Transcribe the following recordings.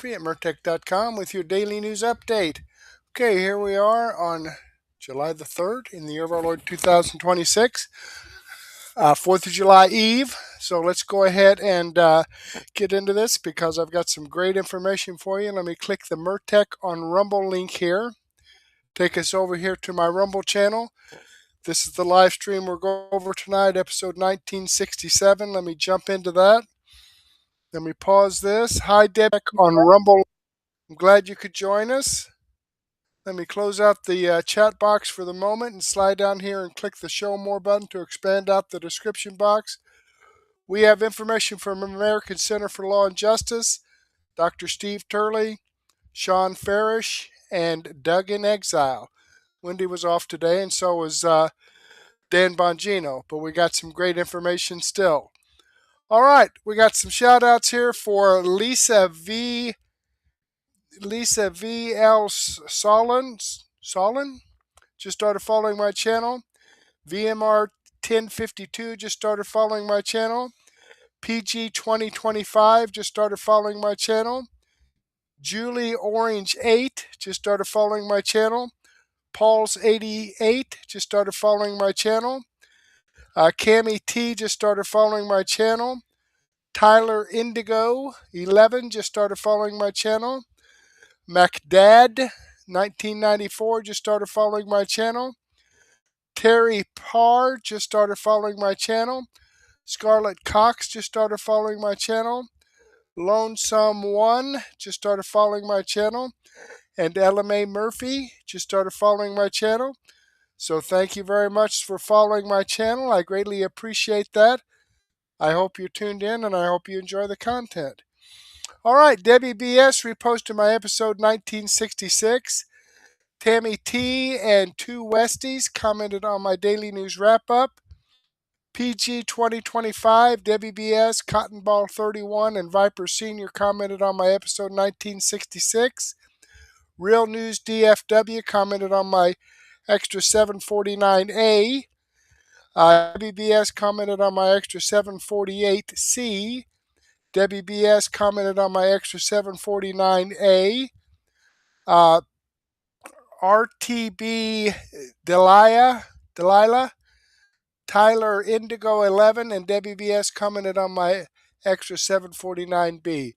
at Mertech.com with your daily news update. Okay, here we are on July the 3rd in the year of our Lord 2026, 4th of July Eve. So let's go ahead and get into this because I've got some great information for you. Let me click the Mertech on Rumble link here. Take us over here to my Rumble channel. This is the live stream we're going over tonight, episode 1967. Let me jump into that. Let me pause this. Hi, Deb on Rumble. I'm glad you could join us. Let me close out the chat box for the moment and slide down here and click the Show More button to expand out the description box. We have information from American Center for Law and Justice, Dr. Steve Turley, Shawn, Farash, and Doug in Exile. Wendy was off today, and so was Dan Bongino, but we got some great information still. All right, we got some shout outs here for Lisa V. L. Solon just started following my channel. VMR 1052 just started following my channel. PG2025 just started following my channel. Julie Orange 8 just started following my channel. Paul's 88 just started following my channel. Cami T just started following my channel. Tyler Indigo 11 just started following my channel. MacDad 1994 just started following my channel. Terry Parr just started following my channel. Scarlett Cox just started following my channel. Lonesome One just started following my channel. And LMA Murphy just started following my channel. So thank you very much for following my channel. I greatly appreciate that. I hope you're tuned in and I hope you enjoy the content. All right, Debbie BS reposted my episode 1966. Tammy T and two Westies commented on my daily news wrap-up. PG 2025, Debbie BS, Cotton Ball 31, and Viper Sr. commented on my episode 1966. Real News DFW commented on my extra 749A. WBS commented on my extra 748C. WBS commented on my extra 749A. RTB Delilah, Tyler Indigo 11, and WBS commented on my extra 749B.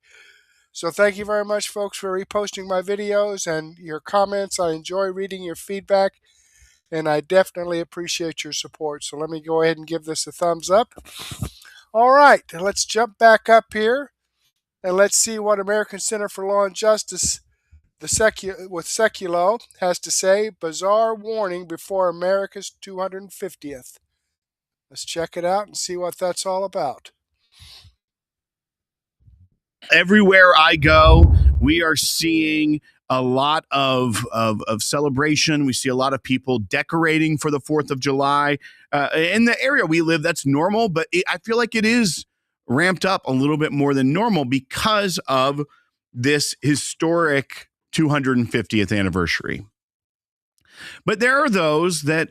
So thank you very much, folks, for reposting my videos and your comments. I enjoy reading your feedback, and I definitely appreciate your support. So let me go ahead and give this a thumbs up. All right, let's jump back up here, and let's see what American Center for Law and Justice with Sekulow has to say. Bizarre warning before America's 250th. Let's check it out and see what that's all about. Everywhere I go, we are seeing a lot of celebration. We see a lot of people decorating for the 4th of July. In the area we live, that's normal, but I feel like it is ramped up a little bit more than normal because of this historic 250th anniversary. But there are those that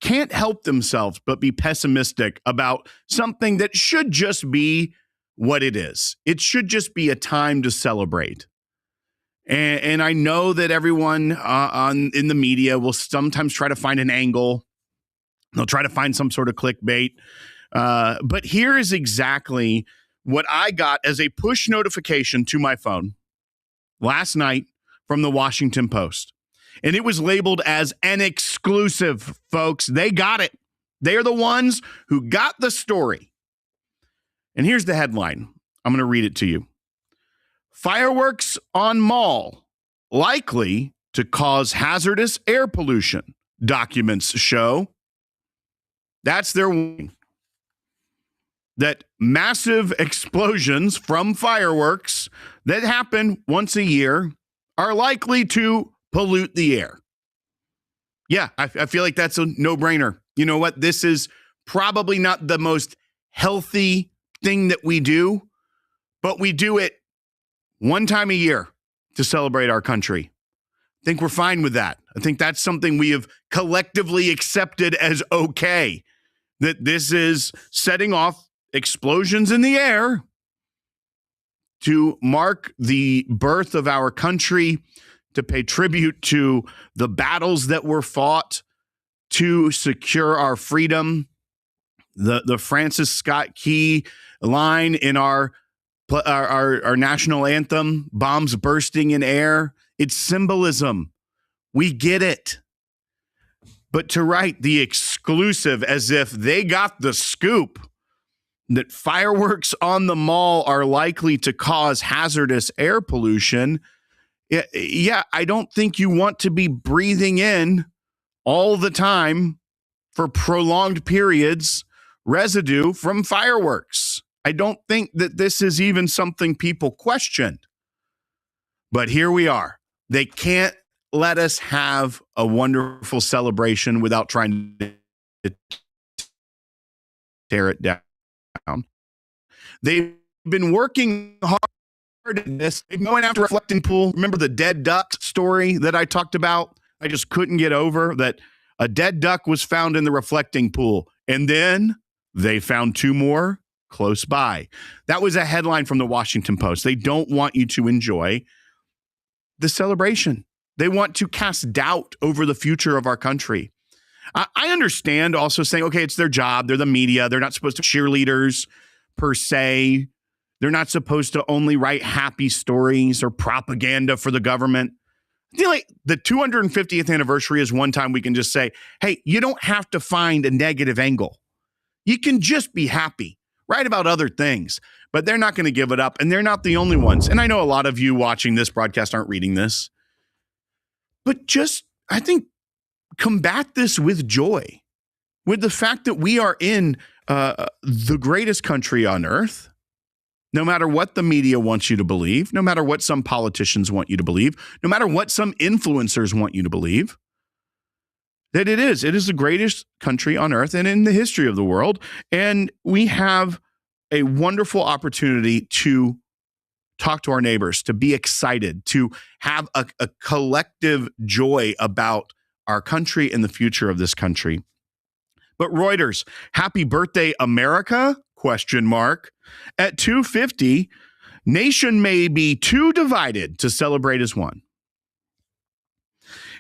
can't help themselves but be pessimistic about something that should just be what it is. It should just be a time to celebrate. And I know that everyone in the media will sometimes try to find an angle. They'll try to find some sort of clickbait. But here is exactly what I got as a push notification to my phone last night from the Washington Post. And it was labeled as an exclusive, folks. They got it. They are the ones who got the story. And here's the headline. I'm going to read it to you. Fireworks on mall likely to cause hazardous air pollution, documents show. That's their warning. That massive explosions from fireworks that happen once a year are likely to pollute the air. Yeah, I feel like that's a no-brainer. You know what? This is probably not the most healthy thing that we do, but we do it one time a year to celebrate our country. I think we're fine with that. I think that's something we have collectively accepted as okay, that this is setting off explosions in the air to mark the birth of our country, to pay tribute to the battles that were fought to secure our freedom. The Francis Scott Key line in our national anthem, bombs bursting in air, it's symbolism. We get it. But to write the exclusive as if they got the scoop that fireworks on the mall are likely to cause hazardous air pollution, yeah, I don't think you want to be breathing in all the time for prolonged periods residue from fireworks. I don't think that this is even something people questioned. But here we are. They can't let us have a wonderful celebration without trying to tear it down. They've been working hard at this. Going after reflecting pool. Remember the dead duck story that I talked about? I just couldn't get over that a dead duck was found in the reflecting pool. And then they found 2 more close by. That was a headline from the Washington Post. They don't want you to enjoy the celebration. They want to cast doubt over the future of our country. I understand also saying, okay, it's their job. They're the media. They're not supposed to cheerleaders per se. They're not supposed to only write happy stories or propaganda for the government. I feel like the 250th anniversary is one time we can just say, hey, you don't have to find a negative angle. You can just be happy, write about other things, but they're not going to give it up. And they're not the only ones. And I know a lot of you watching this broadcast aren't reading this, but just, I think, combat this with joy, with the fact that we are in the greatest country on earth. No matter what the media wants you to believe, no matter what some politicians want you to believe, no matter what some influencers want you to believe, that it is the greatest country on earth and in the history of the world. And we have a wonderful opportunity to talk to our neighbors, to be excited, to have a collective joy about our country and the future of this country. But Reuters, happy birthday, America? ? At 2:50, nation may be too divided to celebrate as one.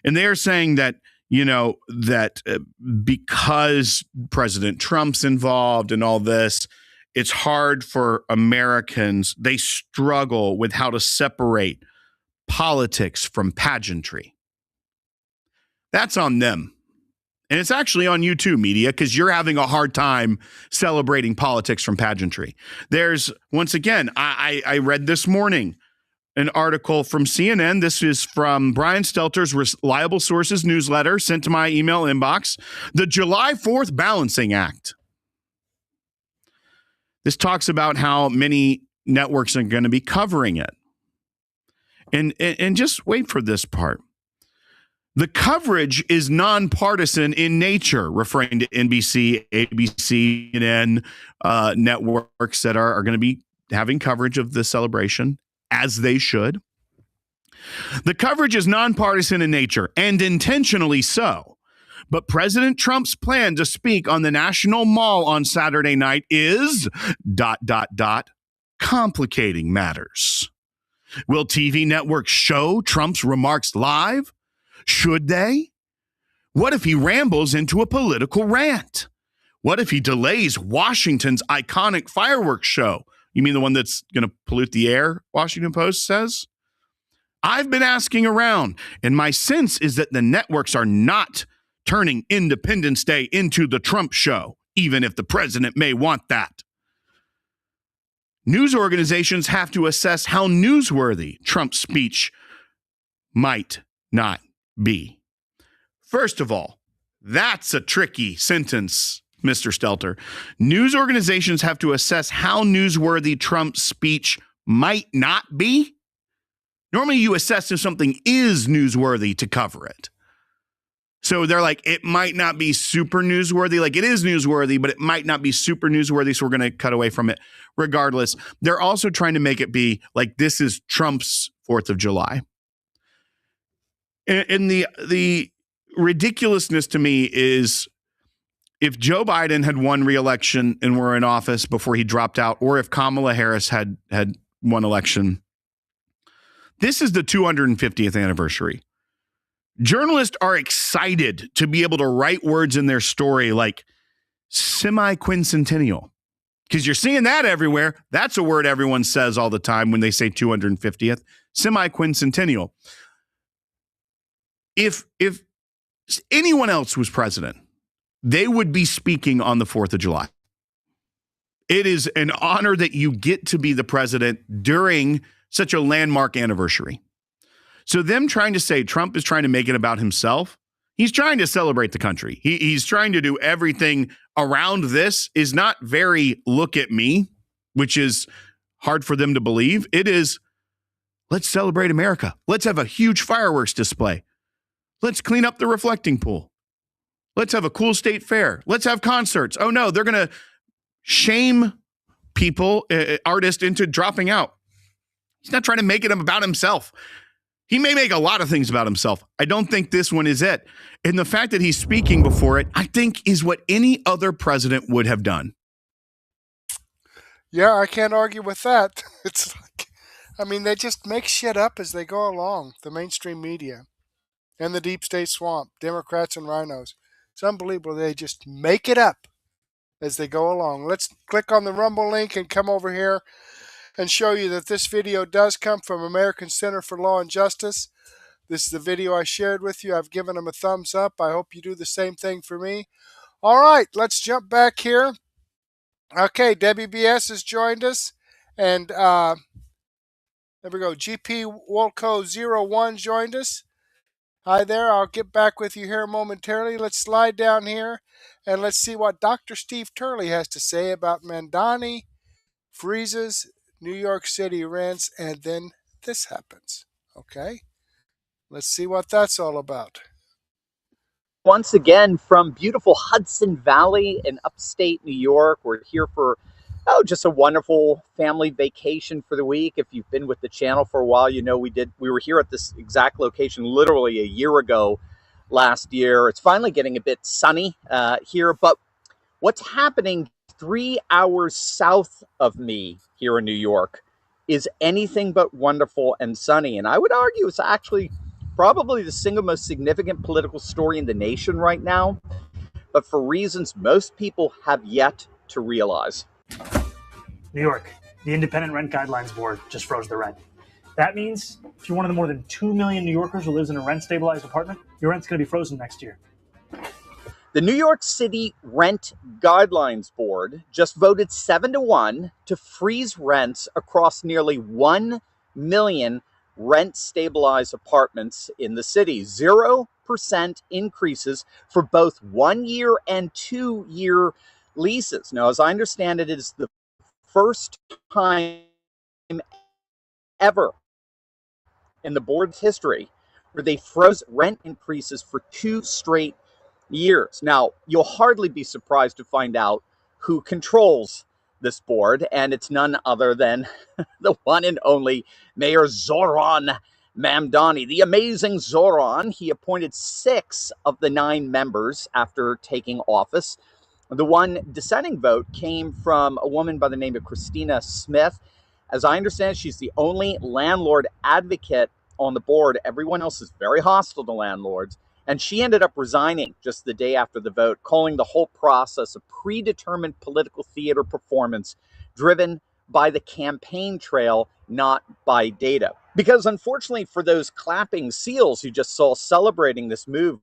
And they're saying that, because President Trump's involved in all this, it's hard for Americans. They struggle with how to separate politics from pageantry. That's on them. And it's actually on you too, media, because you're having a hard time celebrating politics from pageantry. There's, once again, I read this morning an article from CNN. This is from Brian Stelter's Reliable Sources newsletter sent to my email inbox. The July 4th Balancing Act. This talks about how many networks are going to be covering it. And just wait for this part. The coverage is nonpartisan in nature, referring to NBC, ABC, CNN networks that are going to be having coverage of the celebration, as they should. The coverage is nonpartisan in nature, and intentionally so. But President Trump's plan to speak on the National Mall on Saturday night is ... complicating matters. Will TV networks show Trump's remarks live? Should they? What if he rambles into a political rant? What if he delays Washington's iconic fireworks show? You mean the one that's going to pollute the air, Washington Post says? I've been asking around, and my sense is that the networks are not turning Independence Day into the Trump show, even if the president may want that. News organizations have to assess how newsworthy Trump's speech might not be. First of all, that's a tricky sentence, Mr. Stelter. News organizations have to assess how newsworthy Trump's speech might not be. Normally you assess if something is newsworthy to cover it. So they're like, it might not be super newsworthy. Like, it is newsworthy, but it might not be super newsworthy. So we're going to cut away from it regardless. They're also trying to make it be like, this is Trump's 4th of July. And the ridiculousness to me is, if Joe Biden had won re-election and were in office before he dropped out, or if Kamala Harris had one election. This is the 250th anniversary. Journalists are excited to be able to write words in their story like semi-quincentennial, because you're seeing that everywhere. That's a word everyone says all the time when they say 250th, semi-quincentennial. If anyone else was president, they would be speaking on the 4th of July. It is an honor that you get to be the president during such a landmark anniversary. So them trying to say Trump is trying to make it about himself, he's trying to celebrate the country. He's trying to do everything around this is not very look at me, which is hard for them to believe. It is, let's celebrate America. Let's have a huge fireworks display. Let's clean up the reflecting pool. Let's have a cool state fair. Let's have concerts. Oh no, they're going to shame people, artists, into dropping out. He's not trying to make it about himself. He may make a lot of things about himself. I don't think this one is it. And the fact that he's speaking before it, I think, is what any other president would have done. Yeah, I can't argue with that. It's like, I mean, they just make shit up as they go along, the mainstream media and the deep state swamp, Democrats and rhinos. It's unbelievable. They just make it up as they go along. Let's click on the Rumble link and come over here and show you that this video does come from American Center for Law and Justice. This is the video I shared with you. I've given them a thumbs up. I hope you do the same thing for me. All right, let's jump back here. Okay, Debbie BS has joined us. And there we go. GP Wolco 01 joined us. Hi there. I'll get back with you here momentarily. Let's slide down here and let's see what Dr. Steve Turley has to say about Mamdani, freezes, New York City rents, and then this happens. Okay? Let's see what that's all about. Once again, from beautiful Hudson Valley in upstate New York, we're here for just a wonderful family vacation for the week. If you've been with the channel for a while, you know we were here at this exact location literally a year ago last year. It's finally getting a bit sunny here, but what's happening 3 hours south of me here in New York is anything but wonderful and sunny. And I would argue it's actually probably the single most significant political story in the nation right now, but for reasons most people have yet to realize. New York, the Independent Rent Guidelines Board just froze the rent. That means if you're one of the more than 2 million New Yorkers who lives in a rent-stabilized apartment, your rent's going to be frozen next year. The New York City Rent Guidelines Board just voted 7-1 to freeze rents across nearly 1 million rent-stabilized apartments in the city. 0% increases for both 1-year and 2-year leases. Now, as I understand it, it is the first time ever in the board's history where they froze rent increases for 2 straight years. Now, you'll hardly be surprised to find out who controls this board, and it's none other than the one and only Mayor Zohran Mamdani, the amazing Zohran. He appointed 6 of the 9 members after taking office. The one dissenting vote came from a woman by the name of Christina Smith. As I understand, she's the only landlord advocate on the board. Everyone else is very hostile to landlords. And she ended up resigning just the day after the vote, calling the whole process a predetermined political theater performance driven by the campaign trail, not by data. Because unfortunately for those clapping seals you just saw celebrating this move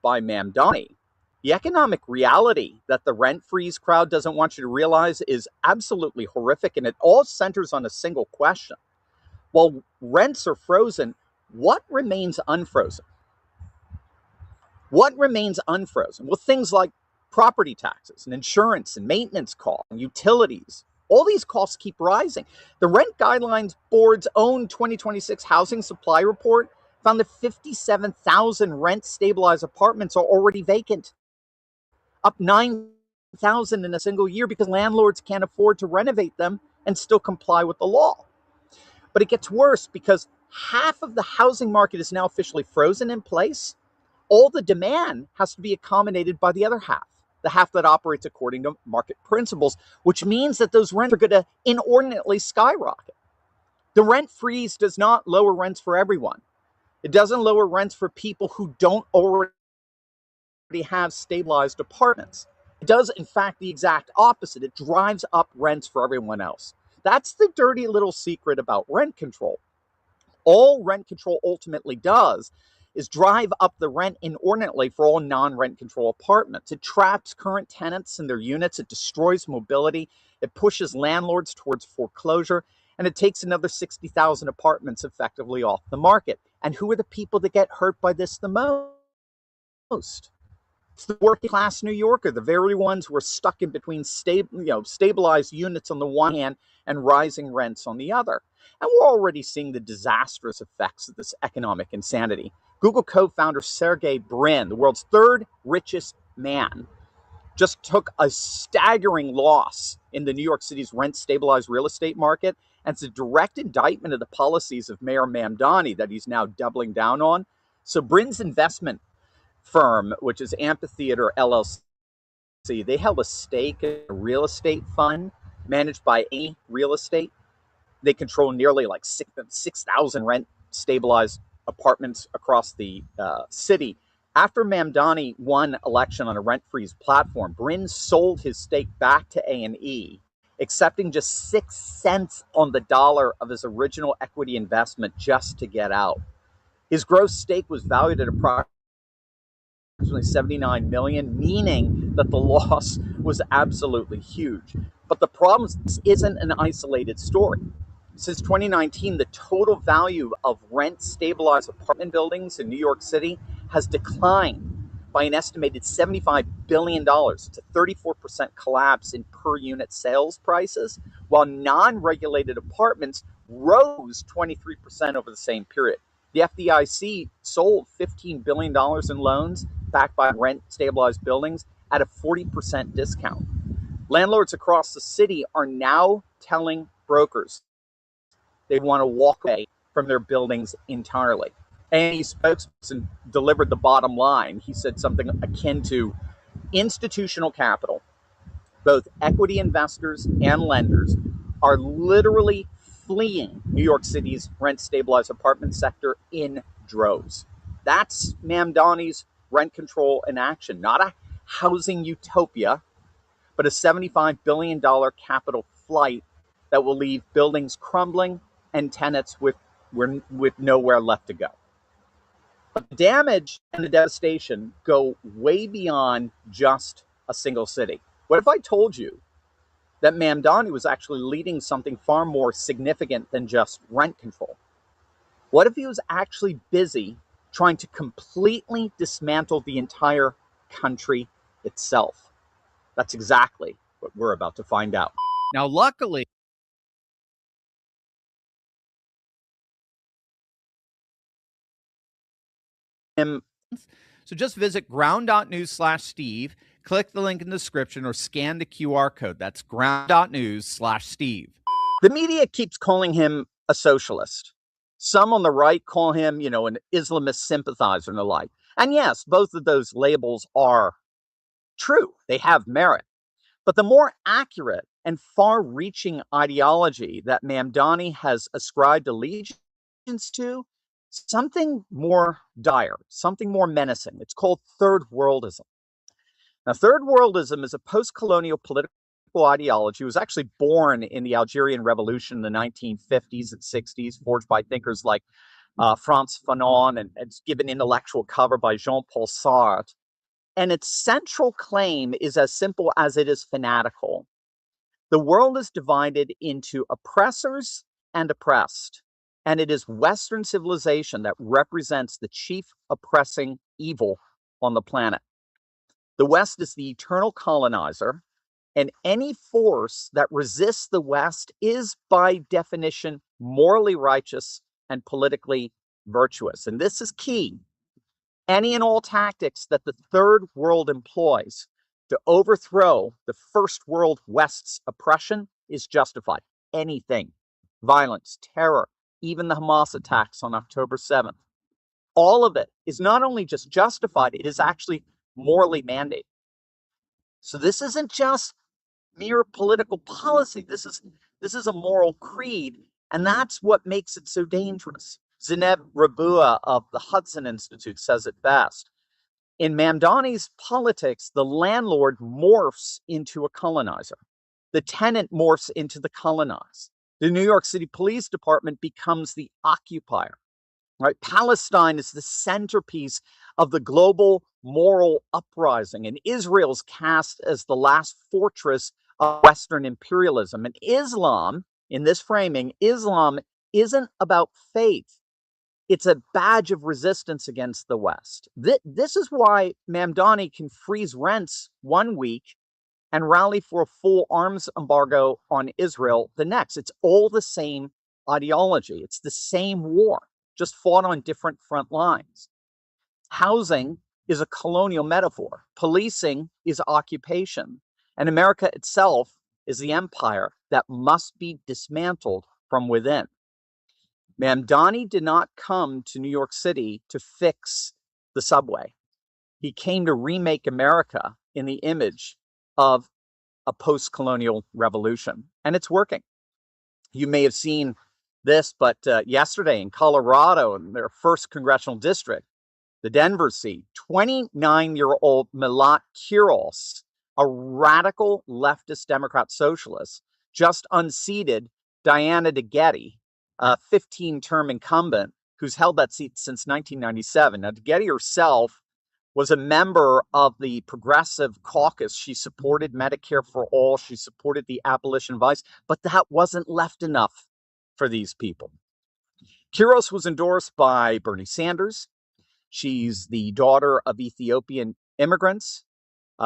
by Mamdani, the economic reality that the rent freeze crowd doesn't want you to realize is absolutely horrific, and it all centers on a single question. While rents are frozen, what remains unfrozen? What remains unfrozen? Well, things like property taxes and insurance and maintenance costs and utilities. All these costs keep rising. The Rent Guidelines Board's own 2026 housing supply report found that 57,000 rent-stabilized apartments are already vacant, up 9,000 in a single year because landlords can't afford to renovate them and still comply with the law. But it gets worse because half of the housing market is now officially frozen in place. All the demand has to be accommodated by the other half, the half that operates according to market principles, which means that those rents are going to inordinately skyrocket. The rent freeze does not lower rents for everyone. It doesn't lower rents for people who don't already have stabilized apartments. It does, in fact, the exact opposite. It drives up rents for everyone else. That's the dirty little secret about rent control. All rent control ultimately does is drive up the rent inordinately for all non-rent control apartments. It traps current tenants in their units, it destroys mobility, it pushes landlords towards foreclosure, and it takes another 60,000 apartments effectively off the market. And who are the people that get hurt by this the most? It's the working class New Yorker, the very ones who are stuck in between stabilized units on the one hand and rising rents on the other. And we're already seeing the disastrous effects of this economic insanity. Google co-founder Sergey Brin, the world's third richest man, just took a staggering loss in the New York City's rent-stabilized real estate market. And it's a direct indictment of the policies of Mayor Mamdani that he's now doubling down on. So Brin's investment firm, which is Amphitheater LLC, they held a stake in a real estate fund managed by A Real Estate. They control nearly like 6,000 rent stabilized apartments across the city. After Mamdani won election on a rent freeze platform, Brin sold his stake back to A&E, accepting just 6 cents on the dollar of his original equity investment just to get out. His gross stake was valued at approximately 79 million, meaning that the loss was absolutely huge. But the problem is this isn't an isolated story. Since 2019, the total value of rent-stabilized apartment buildings in New York City has declined by an estimated $75 billion. It's a 34% collapse in per-unit sales prices, while non-regulated apartments rose 23% over the same period. The FDIC sold $15 billion in loans backed by rent-stabilized buildings at a 40% discount. Landlords across the city are now telling brokers they want to walk away from their buildings entirely. And he spokesperson delivered the bottom line. He said something akin to institutional capital, both equity investors and lenders, are literally fleeing New York City's rent-stabilized apartment sector in droves. That's Mamdani's rent control in action, not a housing utopia, but a $75 billion capital flight that will leave buildings crumbling and tenants with nowhere left to go. But the damage and the devastation go way beyond just a single city. What if I told you that Mamdani was actually leading something far more significant than just rent control? What if he was actually busy trying to completely dismantle the entire country itself? That's exactly what we're about to find out. Now, luckily, so just visit ground.news/Steve, click the link in the description, or scan the QR code. That's ground.news/Steve. The media keeps calling him a socialist. Some on the right call him, an Islamist sympathizer and the like. And yes, both of those labels are true. They have merit. But the more accurate and far-reaching ideology that Mamdani has ascribed allegiance to, something more dire, something more menacing. It's called third worldism. Now, third worldism is a post-colonial political ideology. It was actually born in the Algerian Revolution in the 1950s and 60s, forged by thinkers like Frantz Fanon, and it's given intellectual cover by Jean-Paul Sartre. And its central claim is as simple as it is fanatical. The world is divided into oppressors and oppressed, and it is Western civilization that represents the chief oppressing evil on the planet. The West is the eternal colonizer, and any force that resists the West is, by definition, morally righteous and politically virtuous. And this is key. Any and all tactics that the third world employs to overthrow the first world West's oppression is justified. Anything. Violence, terror, even the Hamas attacks on October 7th. All of it is not only just justified, it is actually morally mandated. So this isn't just mere political policy. This is a moral creed, And that's what makes it so dangerous. Zineb Rabua of the Hudson Institute says it best. In Mamdani's politics, the landlord morphs into a colonizer. The tenant morphs into the colonized. The New York City Police Department becomes the occupier. Right? Palestine is the centerpiece of the global moral uprising, and Israel's cast as the last fortress of Western imperialism. And Islam, in this framing, Islam isn't about faith. It's a badge of resistance against the West. This is why Mamdani can freeze rents one week and rally for a full arms embargo on Israel the next. It's all the same ideology. It's the same war, just fought on different front lines. Housing is a colonial metaphor. Policing is occupation. And America itself is the empire that must be dismantled from within. Mamdani did not come to New York City to fix the subway. He came to remake America in the image of a post-colonial revolution, and it's working. You may have seen this, but yesterday in Colorado, in their first congressional district, the Denver seat, 29-year-old Milat Kiros, a radical leftist Democrat socialist, just unseated Diana DeGette, a 15-term incumbent who's held that seat since 1997. Now, DeGette herself was a member of the Progressive Caucus. She supported Medicare for all. She supported the abolition of ICE, but that wasn't left enough for these people. Kiros was endorsed by Bernie Sanders. She's the daughter of Ethiopian immigrants.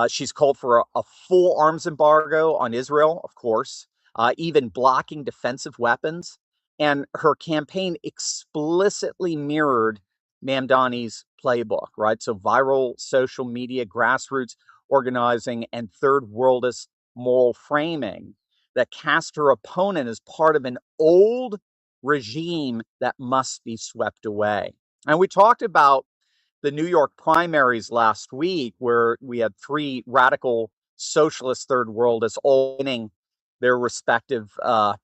She's called for a full arms embargo on Israel, of course, even blocking defensive weapons. And her campaign explicitly mirrored Mamdani's playbook, right? So viral social media, grassroots organizing, and third worldist moral framing that cast her opponent as part of an old regime that must be swept away. And we talked about the New York primaries last week, where we had three radical socialist third worldists all winning their respective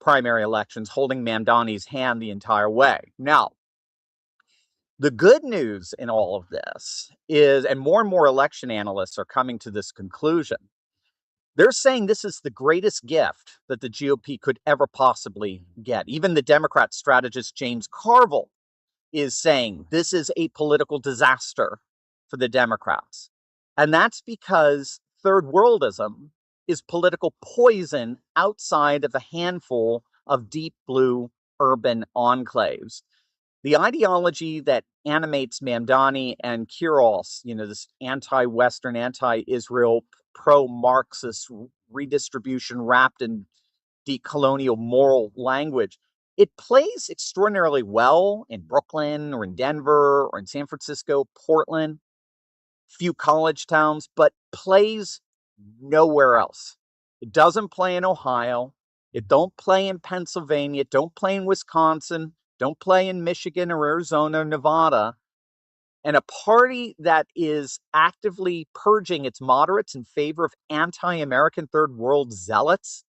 primary elections, holding Mamdani's hand the entire way. Now, the good news in all of this is, and more election analysts are coming to this conclusion, they're saying this is the greatest gift that the GOP could ever possibly get. Even the Democrat strategist James Carville is saying this is a political disaster for the Democrats. And that's because third worldism is political poison outside of a handful of deep blue urban enclaves. The ideology that animates Mamdani and Kiros, this anti-Western, anti-Israel, pro-Marxist redistribution wrapped in decolonial moral language, it plays extraordinarily well in Brooklyn or in Denver or in San Francisco, Portland, few college towns, but plays nowhere else. It doesn't play in Ohio. It don't play in Pennsylvania. It don't play in Wisconsin. Don't play in Michigan or Arizona or Nevada. And a party that is actively purging its moderates in favor of anti-American third world zealots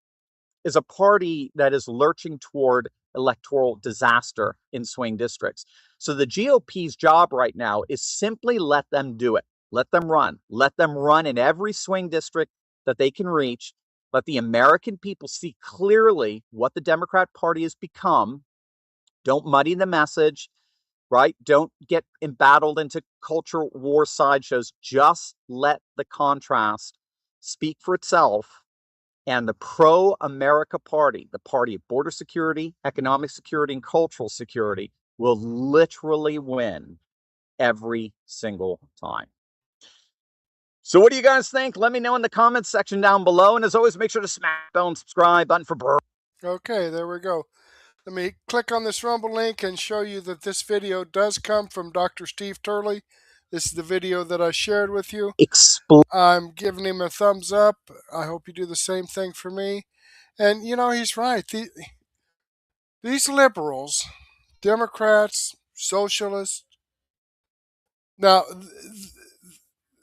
is a party that is lurching toward electoral disaster in swing districts. So the GOP's job right now is simply let them do it. Let them run. Let them run in every swing district that they can reach. Let the American people see clearly what the Democrat Party has become. Don't muddy the message, right? Don't get embattled into culture war sideshows. Just let the contrast speak for itself. And the pro-America party, the party of border security, economic security, and cultural security, will literally win every single time. So what do you guys think? Let me know in the comments section down below. And as always, make sure to smash the bell and subscribe button for Burr. Okay, there we go. Let me click on this Rumble link and show you that this video does come from Dr. Steve Turley. This is the video that I shared with you. I'm giving him a thumbs up. I hope you do the same thing for me. And, he's right. These liberals, Democrats, socialists, now,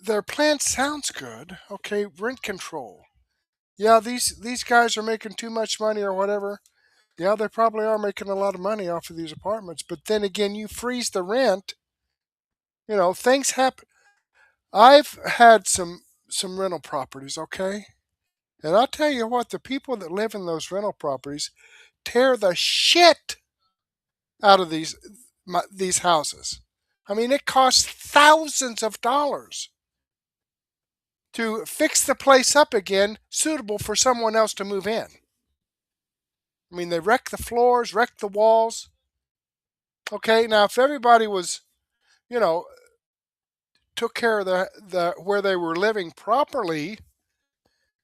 their plan sounds good. Okay, rent control. Yeah, these guys are making too much money or whatever. Yeah, they probably are making a lot of money off of these apartments. But then again, you freeze the rent. Things happen. I've had some rental properties, okay? And I'll tell you what, the people that live in those rental properties tear the shit out of these houses. I mean, it costs thousands of dollars to fix the place up again, suitable for someone else to move in. I mean, they wreck the floors, wreck the walls. Okay, now if everybody was, took care of the where they were living properly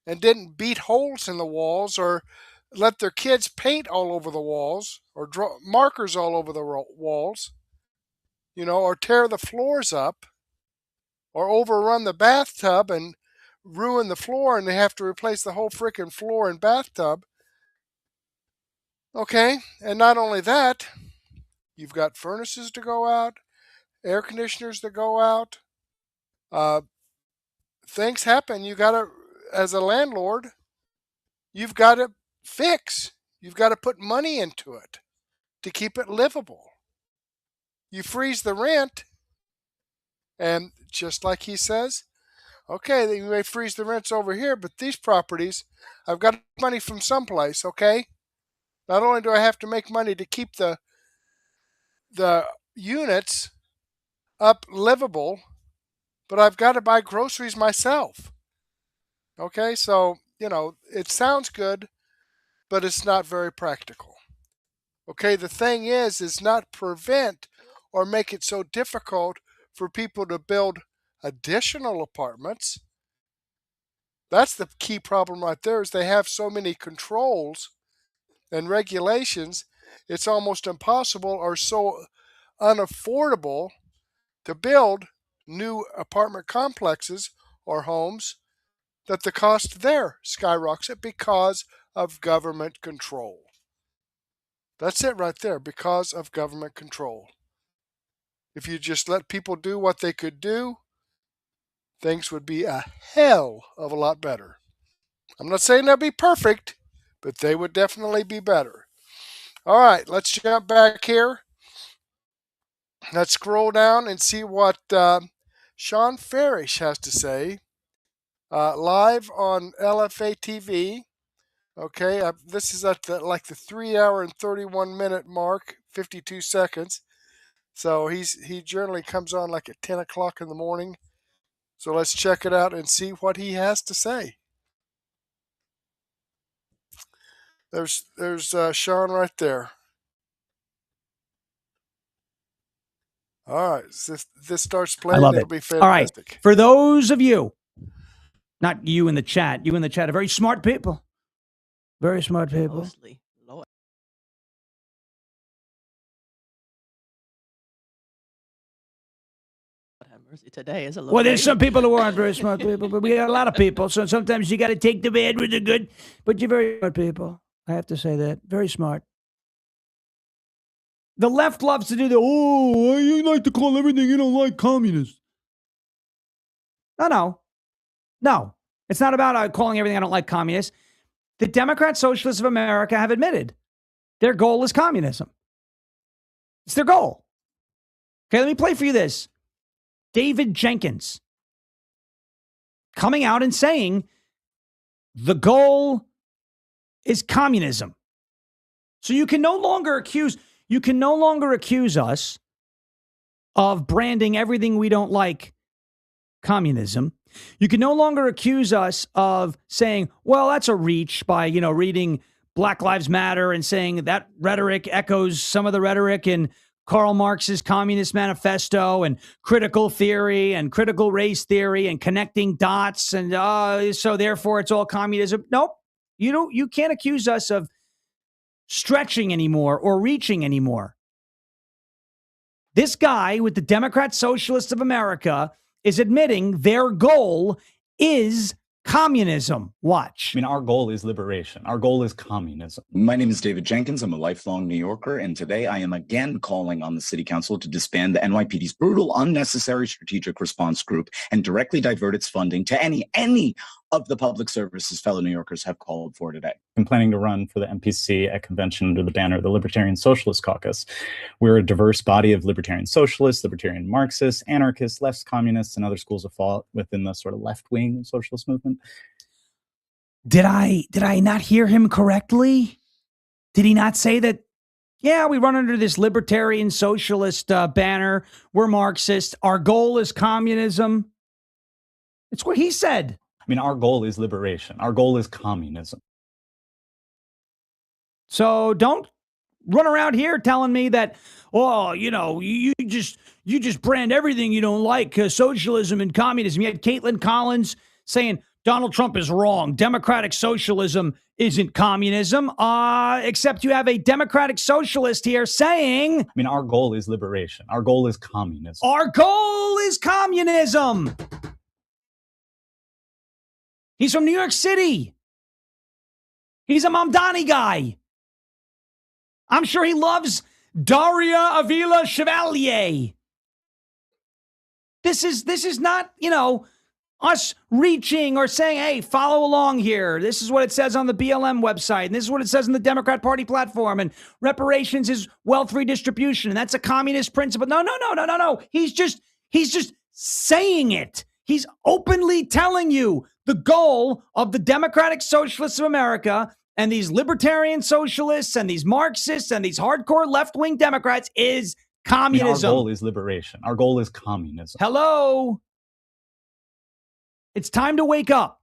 and didn't beat holes in the walls or let their kids paint all over the walls or draw markers all over the walls, or tear the floors up or overrun the bathtub and ruin the floor and they have to replace the whole freaking floor and bathtub. Okay, and not only that, you've got furnaces to go out, air conditioners to go out. Things happen. You got to, as a landlord, you've got to fix. You've got to put money into it to keep it livable. You freeze the rent, and just like he says, okay, you may freeze the rents over here, but these properties, I've got money from someplace, okay? Not only do I have to make money to keep the units up livable, but I've got to buy groceries myself. Okay, so, it sounds good, but it's not very practical. Okay, the thing is not prevent or make it so difficult for people to build additional apartments. That's the key problem right there, is they have so many controls and regulations, it's almost impossible or so unaffordable to build new apartment complexes or homes that the cost there skyrockets because of government control. That's it right there, because of government control. If you just let people do what they could do, things would be a hell of a lot better. I'm not saying they'll be perfect, but they would definitely be better. All right, let's jump back here. Let's scroll down and see what Shawn Farash has to say live on LFA TV. Okay, this is at the 3 hour and 31 minute mark, 52 seconds. So he generally comes on at 10 o'clock in the morning. So let's check it out and see what he has to say. There's Shawn right there. All right, this starts playing. I love It'll it. be fantastic. All right, for those of you, not you in the chat, are very smart people. Very smart people. Mostly. Lord. Have mercy. Today is a little Well, there's late. some people who aren't very smart people, but we got a lot of people. So sometimes you got to take the bad with the good. But you're very smart people. I have to say that. Very smart. The left loves to do you like to call everything you don't like communist. No. It's not about calling everything I don't like communist. The Democrat Socialists of America have admitted their goal is communism. It's their goal. Okay, let me play for you this. David Jenkins coming out and saying the goal is communism. So you can no longer accuse us of branding everything we don't like communism. You can no longer accuse us of saying, well, that's a reach by, reading Black Lives Matter and saying that rhetoric echoes some of the rhetoric in Karl Marx's Communist Manifesto and critical theory and critical race theory and connecting dots. And so therefore it's all communism. Nope. You can't accuse us of stretching anymore or reaching anymore. This guy with the Democrat Socialists of America is admitting their goal is communism. Watch. I mean, our goal is liberation. Our goal is communism. My name is David Jenkins. I'm a lifelong New Yorker, and today I am again calling on the City Council to disband the NYPD's brutal, unnecessary strategic response group and directly divert its funding to any of the public service his fellow New Yorkers have called for today. I'm planning to run for the MPC at convention under the banner of the Libertarian Socialist Caucus. We're a diverse body of libertarian socialists, libertarian Marxists, anarchists, left communists, and other schools of thought within the sort of left-wing socialist movement. Did I not hear him correctly? Did he not say that, yeah, we run under this libertarian socialist banner. We're Marxist. Our goal is communism. It's what he said. I mean, our goal is liberation. Our goal is communism. So don't run around here telling me that, oh, you just brand everything you don't like, socialism and communism. You had Caitlin Collins saying Donald Trump is wrong. Democratic socialism isn't communism, except you have a democratic socialist here saying, I mean, our goal is liberation. Our goal is communism. Our goal is communism. He's from New York City. He's a Mamdani guy. I'm sure he loves Daria Avila Chevalier. This is not, us reaching or saying, hey, follow along here. This is what it says on the BLM website. And this is what it says in the Democrat Party platform. And reparations is wealth redistribution. And that's a communist principle. No. He's just saying it. He's openly telling you the goal of the Democratic Socialists of America and these libertarian socialists and these Marxists and these hardcore left-wing Democrats is communism. I mean, our goal is liberation. Our goal is communism. Hello. It's time to wake up.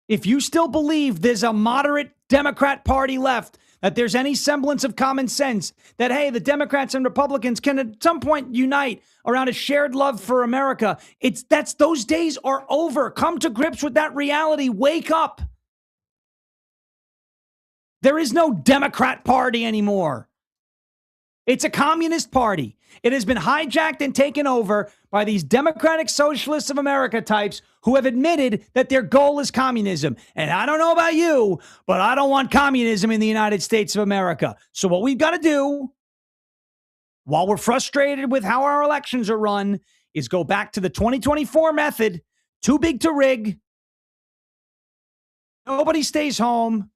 If you still believe there's a moderate Democrat Party left, that there's any semblance of common sense, that, hey, the Democrats and Republicans can at some point unite around a shared love for America, those days are over. Come to grips with that reality. Wake up. There is no Democrat Party anymore. It's a communist party. It has been hijacked and taken over by these Democratic Socialists of America types who have admitted that their goal is communism. And I don't know about you, but I don't want communism in the United States of America. So what we've got to do, while we're frustrated with how our elections are run, is go back to the 2024 method. Too big to rig. Nobody stays home.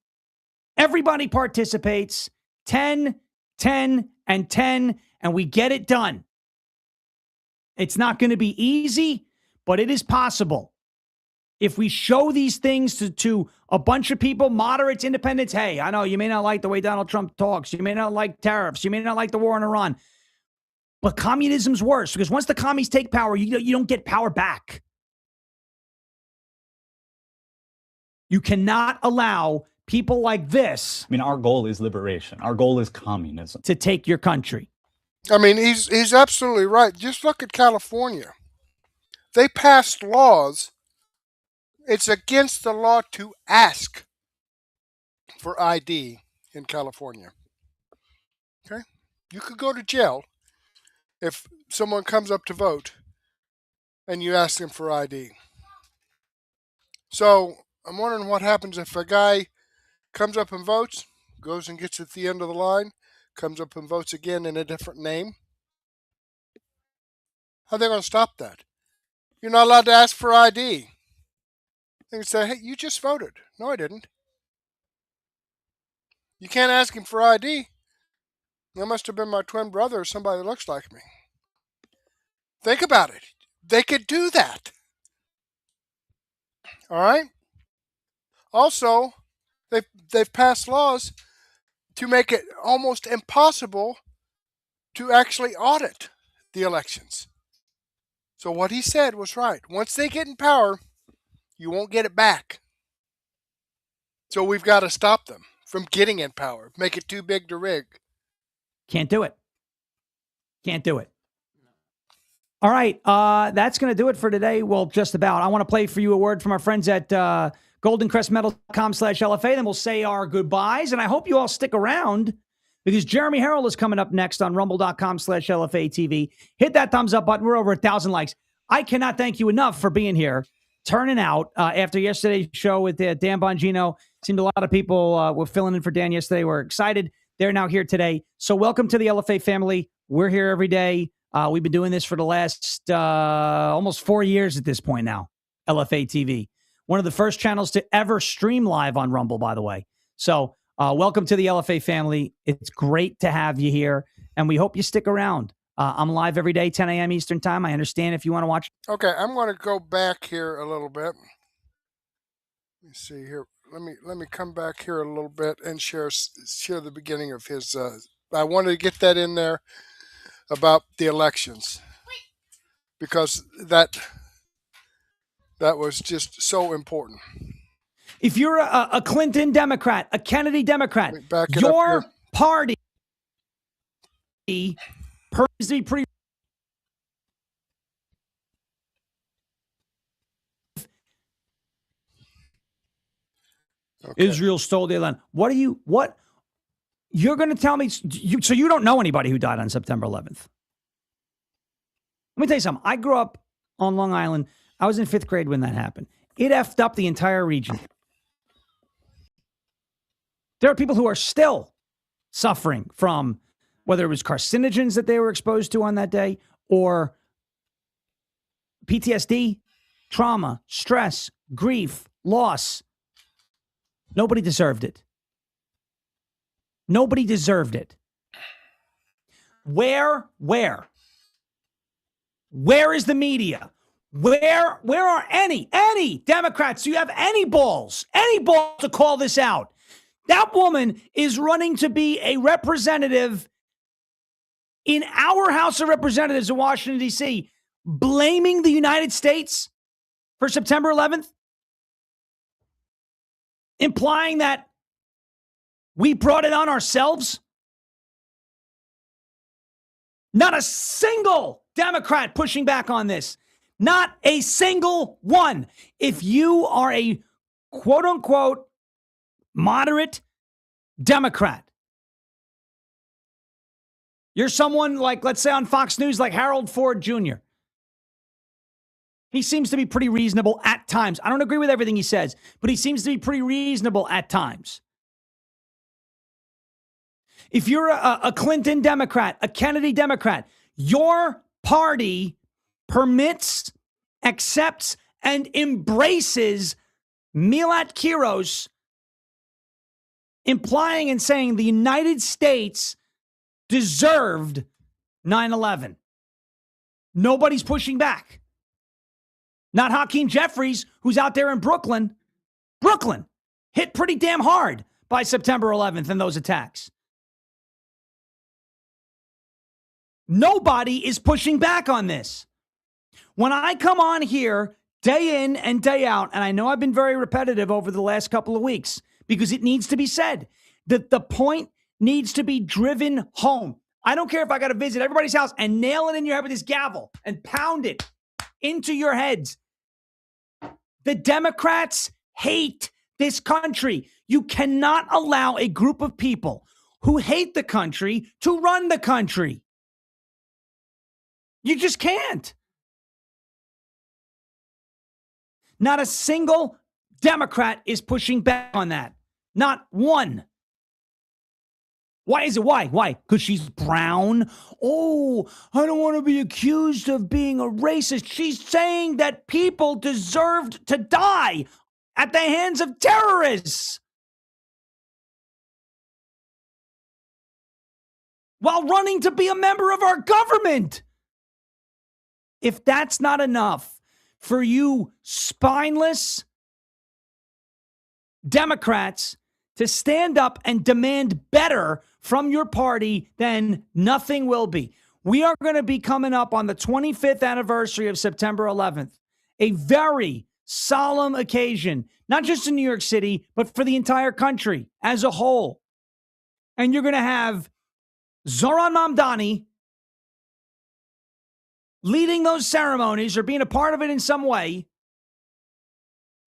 Everybody participates. 10, 10, and 10, and we get it done. It's not going to be easy, but it is possible. If we show these things to a bunch of people, moderates, independents, hey, I know you may not like the way Donald Trump talks. You may not like tariffs. You may not like the war in Iran. But communism's worse because once the commies take power, you don't get power back. You cannot allow people like this. I mean, our goal is liberation. Our goal is communism. To take your country. I mean, he's absolutely right. Just look at California. They passed laws. It's against the law to ask for ID in California. Okay? You could go to jail if someone comes up to vote and you ask them for ID. So I'm wondering what happens if a guy comes up and votes, goes and gets at the end of the line, comes up and votes again in a different name. How are they going to stop that? You're not allowed to ask for ID. They can say, hey, you just voted. No, I didn't. You can't ask him for ID. That must have been my twin brother or somebody that looks like me. Think about it. They could do that. All right? Also, they've passed laws to make it almost impossible to actually audit the elections. So what he said was right. Once they get in power, you won't get it back. So we've got to stop them from getting in power. Make it too big to rig. Can't do it. Can't do it. All right. That's going to do it for today. Well, just about. I want to play for you a word from our friends at goldencrestmetal.com/LFA. Then we'll say our goodbyes. And I hope you all stick around because Jeremy Harrell is coming up next on rumble.com/LFA TV. Hit that thumbs up button. We're over 1,000 likes. I cannot thank you enough for being here, turning out after yesterday's show with Dan Bongino. Seemed a lot of people were filling in for Dan yesterday. We're excited. They're now here today. So welcome to the LFA family. We're here every day. We've been doing this for the last almost 4 years at this point now. LFA TV. One of the first channels to ever stream live on Rumble, by the way. So welcome to the LFA family. It's great to have you here, and we hope you stick around. I'm live every day, 10 a.m. Eastern time. I understand if you want to watch. Okay, I'm going to go back here a little bit. Let me see here. Let me come back here a little bit and share the beginning of his. I wanted to get that in there about the elections because that was just so important. If you're a Clinton Democrat, a Kennedy Democrat, Back it your up here. party purports to be pretty. Okay. Israel stole the land. What you're going to tell me? So you don't know anybody who died on September 11th. Let me tell you something. I grew up on Long Island. I was in 5th grade when that happened. It effed up the entire region. There are people who are still suffering from whether it was carcinogens that they were exposed to on that day or PTSD, trauma, stress, grief, loss. Nobody deserved it. Nobody deserved it. Where is the media? Where are any Democrats? Do you have any balls to call this out? That woman is running to be a representative in our House of Representatives in Washington, D.C., blaming the United States for September 11th, implying that we brought it on ourselves. Not a single Democrat pushing back on this. Not a single one. If you are a quote unquote moderate Democrat, you're someone like, let's say on Fox News, like Harold Ford Jr. He seems to be pretty reasonable at times. I don't agree with everything he says, but he seems to be pretty reasonable at times. If you're a Clinton Democrat, a Kennedy Democrat, your party permits, accepts, and embraces Milat Kiros, implying and saying the United States deserved 9/11. Nobody's pushing back. Not Hakeem Jeffries, who's out there in Brooklyn. Brooklyn hit pretty damn hard by September 11th in those attacks. Nobody is pushing back on this. When I come on here day in and day out, and I know I've been very repetitive over the last couple of weeks because it needs to be said that the point needs to be driven home. I don't care if I got to visit everybody's house and nail it in your head with this gavel and pound it into your heads. The Democrats hate this country. You cannot allow a group of people who hate the country to run the country. You just can't. Not a single Democrat is pushing back on that. Not one. Why is it? Why? Because she's brown? Oh, I don't want to be accused of being a racist. She's saying that people deserved to die at the hands of terrorists while running to be a member of our government. If that's not enough for you spineless Democrats to stand up and demand better from your party, then nothing will be. We are going to be coming up on the 25th anniversary of September 11th, a very solemn occasion, not just in New York City, but for the entire country as a whole. And you're going to have Zoran Mamdani leading those ceremonies or being a part of it in some way.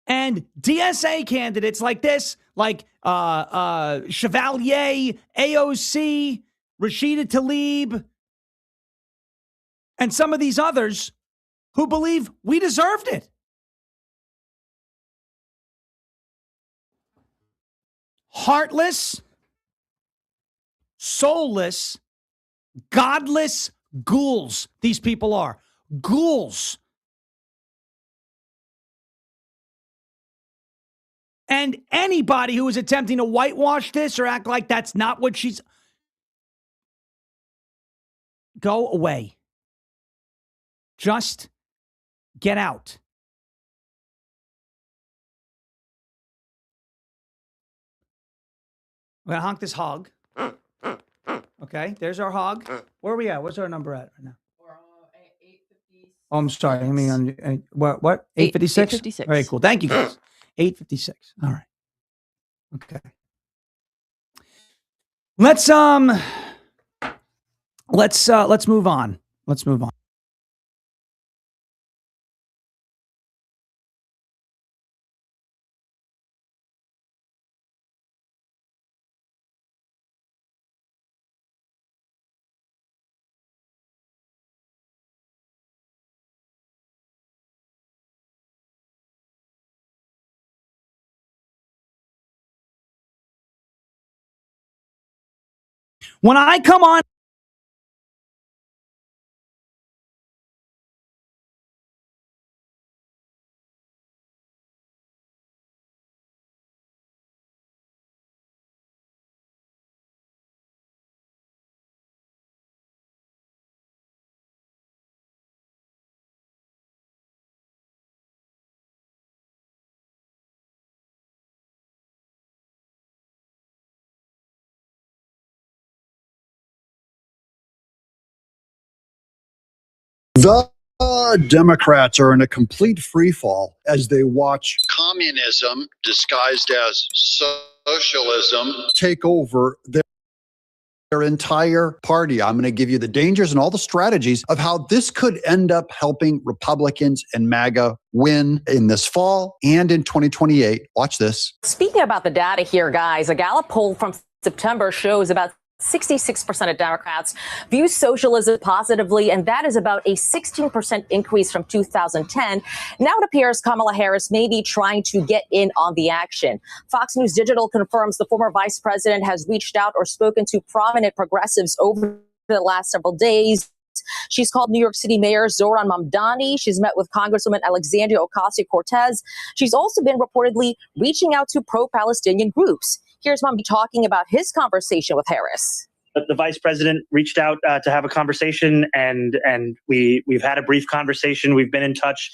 And DSA candidates like this, like Chevalier, AOC, Rashida Tlaib, and some of these others who believe we deserved it. Heartless, soulless, godless ghouls, these people are. Ghouls. And anybody who is attempting to whitewash this or act like that's not what she's... Go away. Just get out. I'm going to honk this hog. Okay, there's our hog. Where are we at? What's our number at right now? Oh, I'm sorry. I mean, what? 856? 856. Very cool. Thank you, guys. 856. All right. Okay. Let's move on. Let's move on. When I come on, The Democrats are in a complete freefall as they watch communism disguised as socialism take over their entire party. I'm going to give you the dangers and all the strategies of how this could end up helping Republicans and MAGA win in this fall and in 2028. Watch this. Speaking about the data here, guys, a Gallup poll from September shows about 66% of Democrats view socialism positively, and that is about a 16% increase from 2010. Now it appears Kamala Harris may be trying to get in on the action. Fox News Digital confirms the former vice president has reached out or spoken to prominent progressives over the last several days. She's called New York City Mayor Zoran Mamdani. She's met with Congresswoman Alexandria Ocasio-Cortez. She's also been reportedly reaching out to pro-Palestinian groups. Here's Mamdani talking about his conversation with Harris. The vice president reached out to have a conversation, and we've had a brief conversation. We've been in touch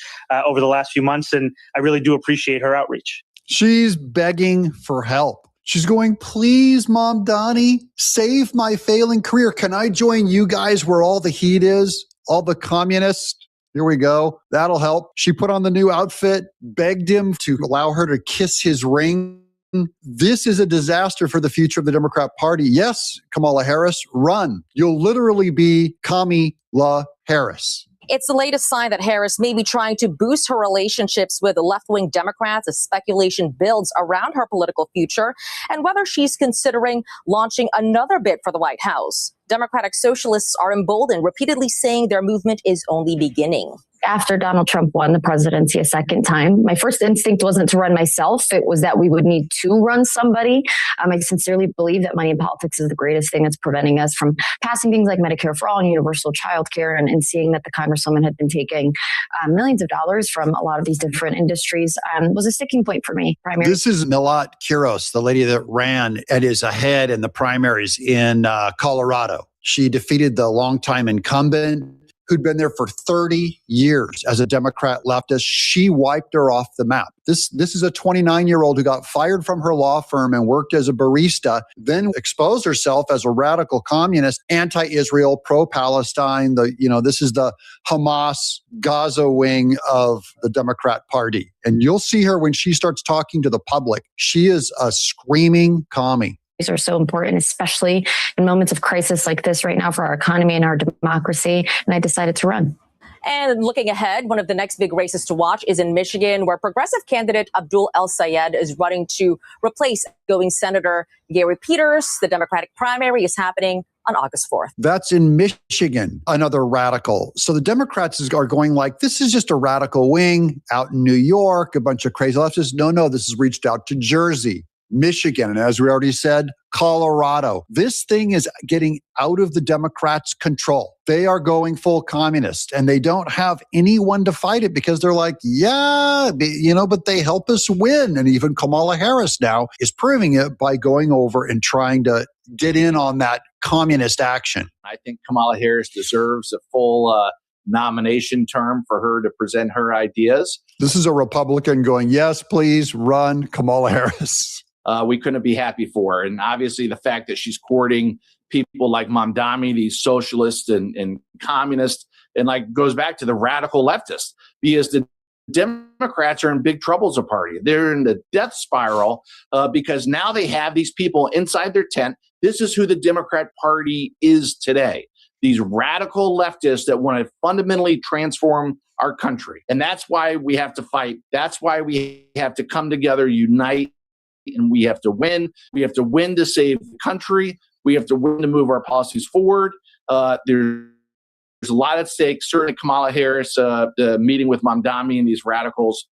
over the last few months, and I really do appreciate her outreach. She's begging for help. She's going, please, Mamdani, save my failing career. Can I join you guys where all the heat is? All the communists? Here we go. That'll help. She put on the new outfit, begged him to allow her to kiss his ring. This is a disaster for the future of the Democrat Party. Yes, Kamala Harris, run. You'll literally be Kamala Harris. It's the latest sign that Harris may be trying to boost her relationships with left-wing Democrats as speculation builds around her political future and whether she's considering launching another bid for the White House. Democratic socialists are emboldened, repeatedly saying their movement is only beginning. After Donald Trump won the presidency a second time, my first instinct wasn't to run myself. It was that we would need to run somebody. I sincerely believe that money in politics is the greatest thing that's preventing us from passing things like Medicare for all and universal child care, and seeing that the Congresswoman had been taking millions of dollars from a lot of these different industries was a sticking point for me. This is Milat Kiros, the lady that ran and is ahead in the primaries in Colorado. She defeated the longtime incumbent who'd been there for 30 years as a Democrat leftist. She wiped her off the map. This is a 29-year-old who got fired from her law firm and worked as a barista, then exposed herself as a radical communist, anti-Israel, pro-Palestine. This is the Hamas Gaza wing of the Democrat Party. And you'll see her when she starts talking to the public. She is a screaming commie. Are so important, especially in moments of crisis like this right now for our economy and our democracy. And I decided to run. And looking ahead, one of the next big races to watch is in Michigan, where progressive candidate Abdul El-Sayed is running to replace going Senator Gary Peters. The Democratic primary is happening on August 4th. That's in Michigan, another radical. So the Democrats are going like, this is just a radical wing out in New York, a bunch of crazy leftists. No, this has reached out to Jersey, Michigan, and as we already said, Colorado. This thing is getting out of the Democrats' control. They are going full communist, and they don't have anyone to fight it because they're like, yeah, but they help us win. And even Kamala Harris now is proving it by going over and trying to get in on that communist action. I think Kamala Harris deserves a full nomination term for her to present her ideas. This is a Republican going, yes, please run Kamala Harris. We couldn't be happy for her. And obviously the fact that she's courting people like Mamdani, these socialists and communists, and like goes back to the radical leftists, because the Democrats are in big trouble as a party. They're in the death spiral because now they have these people inside their tent. This is who the Democrat Party is today. These radical leftists that want to fundamentally transform our country. And that's why we have to fight. That's why we have to come together, unite, and we have to win. We have to win to save the country. We have to win to move our policies forward. There's a lot at stake. Certainly Kamala Harris, the meeting with Mamdani and these radicals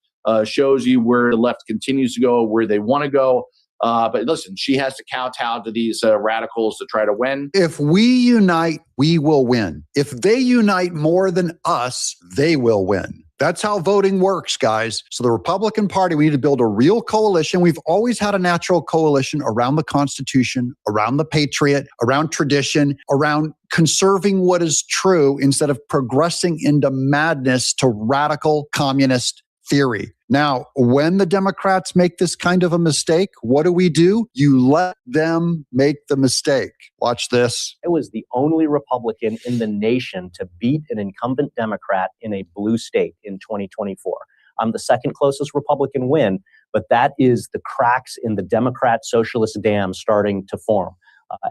shows you where the left continues to go, where they want to go. But listen, she has to kowtow to these radicals to try to win. If we unite, we will win. If they unite more than us, they will win. That's how voting works, guys. So the Republican Party, we need to build a real coalition. We've always had a natural coalition around the Constitution, around the Patriot, around tradition, around conserving what is true instead of progressing into madness to radical communist theory. Now, when the Democrats make this kind of a mistake, what do? You let them make the mistake. Watch this. I was the only Republican in the nation to beat an incumbent Democrat in a blue state in 2024. I'm the second closest Republican win, but that is the cracks in the Democrat socialist dam starting to form.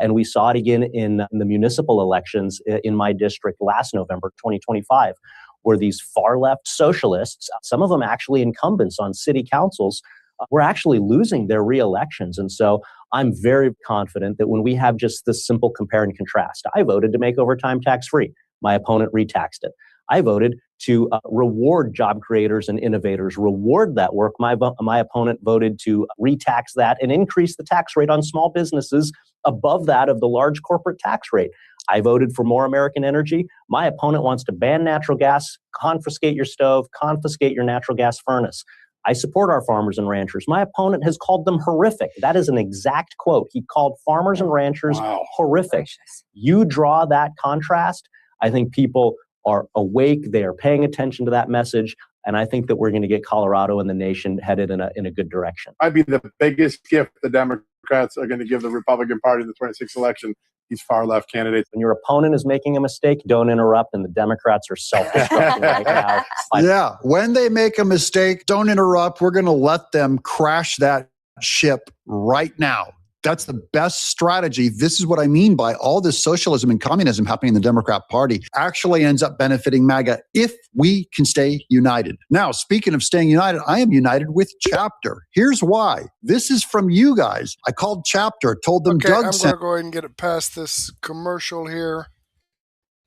And we saw it again in the municipal elections in my district last November, 2025. Where these far-left socialists, some of them actually incumbents on city councils, were actually losing their re-elections. And so I'm very confident that when we have just this simple compare and contrast, I voted to make overtime tax-free. My opponent retaxed it. I voted to reward job creators and innovators, reward that work. My opponent voted to retax that and increase the tax rate on small businesses above that of the large corporate tax rate. I voted for more American energy. My opponent wants to ban natural gas, confiscate your stove, confiscate your natural gas furnace. I support our farmers and ranchers. My opponent has called them horrific. That is an exact quote. He called farmers and ranchers horrific. You draw that contrast, I think people are awake. They are paying attention to that message. And I think that we're going to get Colorado and the nation headed in a good direction. I'd be the biggest gift the Democrats are going to give the Republican Party in the 26th election. These far-left candidates. When your opponent is making a mistake, don't interrupt, and the Democrats are self-destructing right now. Yeah, when they make a mistake, don't interrupt. We're going to let them crash that ship right now. That's the best strategy. This is what I mean by all this socialism and communism happening in the Democrat Party actually ends up benefiting MAGA if we can stay united. Now, speaking of staying united, I am united with Chapter. Here's why. This is from you guys. I called Chapter, told them Okay, Doug I'm sent. going to go ahead and get it past this commercial here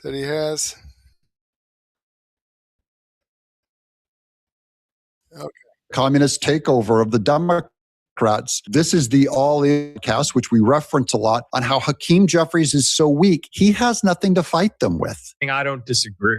that he has. Okay. Communist takeover of the Democrats. This is the all-in cast, which we reference a lot on how Hakeem Jeffries is so weak. He has nothing to fight them with. I don't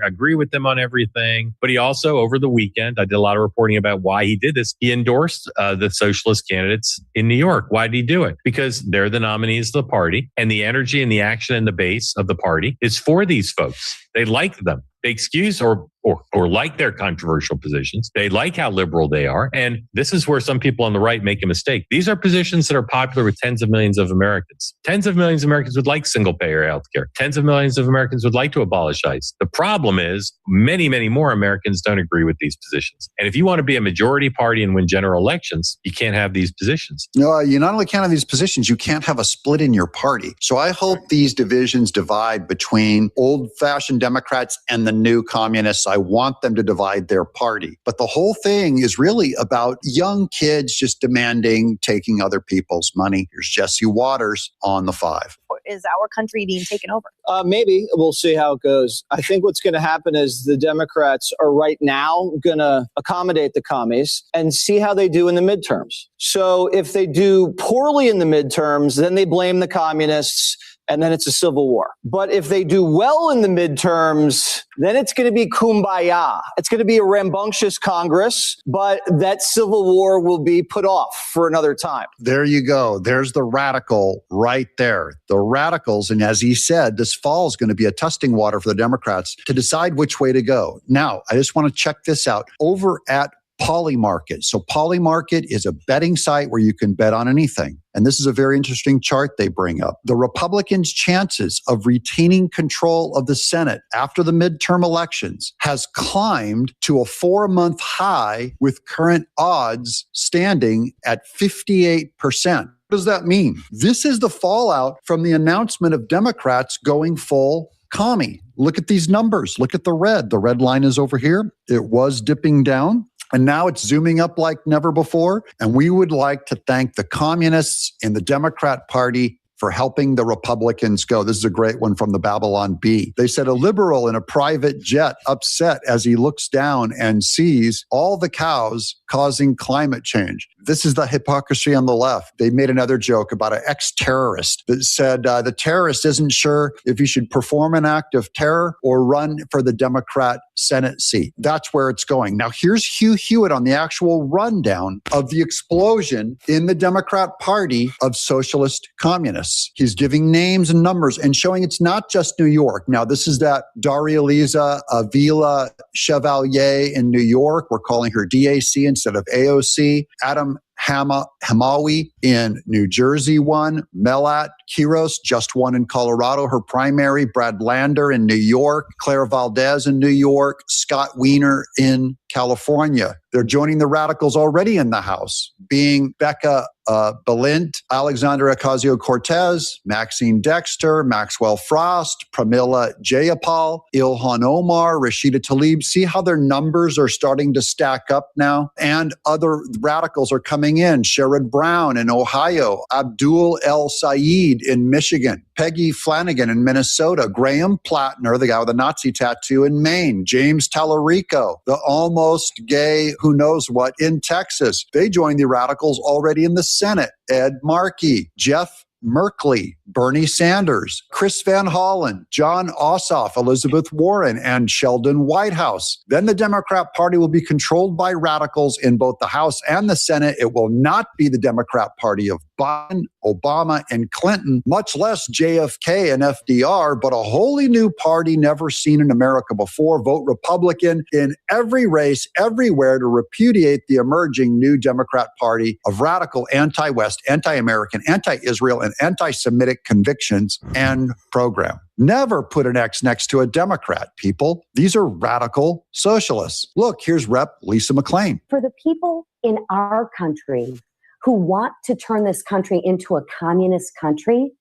agree with them on everything, but he also, over the weekend, I did a lot of reporting about why he did this. He endorsed the socialist candidates in New York. Why did he do it? Because they're the nominees of the party, and the energy and the action and the base of the party is for these folks. They like them. They excuse or like their controversial positions. They like how liberal they are. And this is where some people on the right make a mistake. These are positions that are popular with tens of millions of Americans. Tens of millions of Americans would like single-payer healthcare. Tens of millions of Americans would like to abolish ICE. The problem is many, many more Americans don't agree with these positions. And if you want to be a majority party and win general elections, you can't have these positions. No, you not only can't have these positions, you can't have a split in your party. So I hope these divisions divide between old-fashioned Democrats and the new communists. I want them to divide their party. But the whole thing is really about young kids just demanding taking other people's money. Here's Jesse Waters on the 5. Is our country being taken over? Maybe. We'll see how it goes. I think what's going to happen is the Democrats are right now going to accommodate the commies and see how they do in the midterms. So if they do poorly in the midterms, then they blame the communists, and then it's a civil war. But if they do well in the midterms, then it's going to be kumbaya. It's going to be a rambunctious Congress, but that civil war will be put off for another time. There you go. There's the radical right there. The radicals, and as he said, this fall is going to be a testing water for the Democrats to decide which way to go. Now, I just want to check this out. Over at Polymarket. So Polymarket is a betting site where you can bet on anything. And this is a very interesting chart they bring up. The Republicans' chances of retaining control of the Senate after the midterm elections has climbed to a 4-month high, with current odds standing at 58%. What does that mean? This is the fallout from the announcement of Democrats going full commie. Look at these numbers. Look at the red. The red line is over here. It was dipping down, and now it's zooming up like never before. And we would like to thank the communists in the Democrat Party for helping the Republicans go. This is a great one from the Babylon Bee. They said a liberal in a private jet upset as he looks down and sees all the cows causing climate change. This is the hypocrisy on the left. They made another joke about an ex-terrorist that said the terrorist isn't sure if he should perform an act of terror or run for the Democrat Senate seat. That's where it's going. Now, here's Hugh Hewitt on the actual rundown of the explosion in the Democrat Party of socialist communists. He's giving names and numbers and showing it's not just New York. Now, this is that Daria Liza Avila Chevalier in New York. We're calling her DAC instead of AOC. Adam Hamawi in New Jersey won. Melat Kiros just won in Colorado, her primary. Brad Lander in New York. Claire Valdez in New York. Scott Wiener in California. They're joining the radicals already in the House, being Becca Balint, Alexandra Ocasio-Cortez, Maxine Dexter, Maxwell Frost, Pramila Jayapal, Ilhan Omar, Rashida Tlaib. See how their numbers are starting to stack up now? And other radicals are coming in. Sherrod Brown in Ohio, Abdul El Sayed in Michigan, Peggy Flanagan in Minnesota, Graham Plattner, the guy with the Nazi tattoo in Maine, James Tallarico, the almost gay who knows what in Texas. They joined the radicals already in the Senate. Ed Markey, Jeff Merkley, Bernie Sanders, Chris Van Hollen, John Ossoff, Elizabeth Warren, and Sheldon Whitehouse. Then the Democrat Party will be controlled by radicals in both the House and the Senate. It will not be the Democrat Party of Biden, Obama, and Clinton, much less JFK and FDR, but a wholly new party never seen in America before. Vote Republican in every race, everywhere, to repudiate the emerging new Democrat Party of radical anti-West, anti-American, anti-Israel, and anti-Semitic convictions and program. Never put an X next to a Democrat, people. These are radical socialists. Look, here's Rep. Lisa McClain. For the people in our country who want to turn this country into a communist country,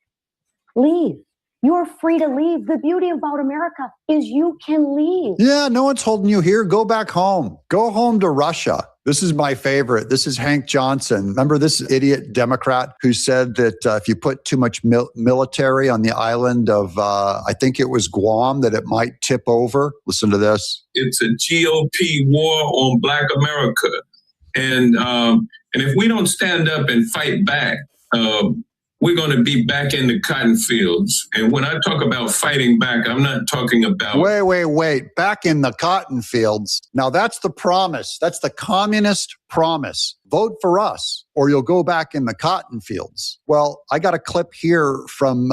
leave. You're free to leave. The beauty about America is you can leave. Yeah, no one's holding you here. Go back home. Go home to Russia. This is my favorite. This is Hank Johnson. Remember this idiot Democrat who said that if you put too much military on the island of, I think it was Guam, that it might tip over? Listen to this. It's a GOP war on Black America. And if we don't stand up and fight back, we're going to be back in the cotton fields. And when I talk about fighting back, I'm not talking about... Wait. Back in the cotton fields. Now, that's the promise. That's the communist promise. Vote for us, or you'll go back in the cotton fields. Well, I got a clip here from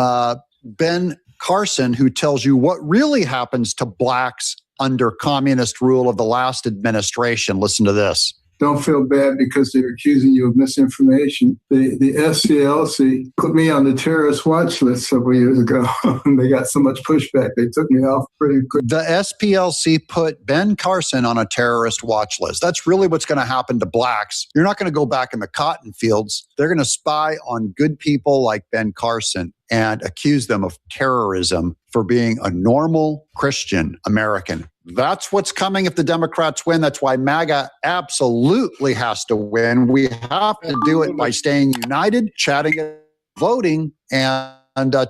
Ben Carson, who tells you what really happens to blacks under communist rule of the last administration. Listen to this. Don't feel bad because they're accusing you of misinformation. The SCLC put me on the terrorist watch list several years ago, and they got so much pushback, they took me off pretty quick. The SPLC put Ben Carson on a terrorist watch list. That's really what's going to happen to blacks. You're not going to go back in the cotton fields. They're going to spy on good people like Ben Carson and accuse them of terrorism for being a normal Christian American. That's what's coming if the Democrats win. That's why MAGA absolutely has to win. We have to do it by staying united, chatting, voting, and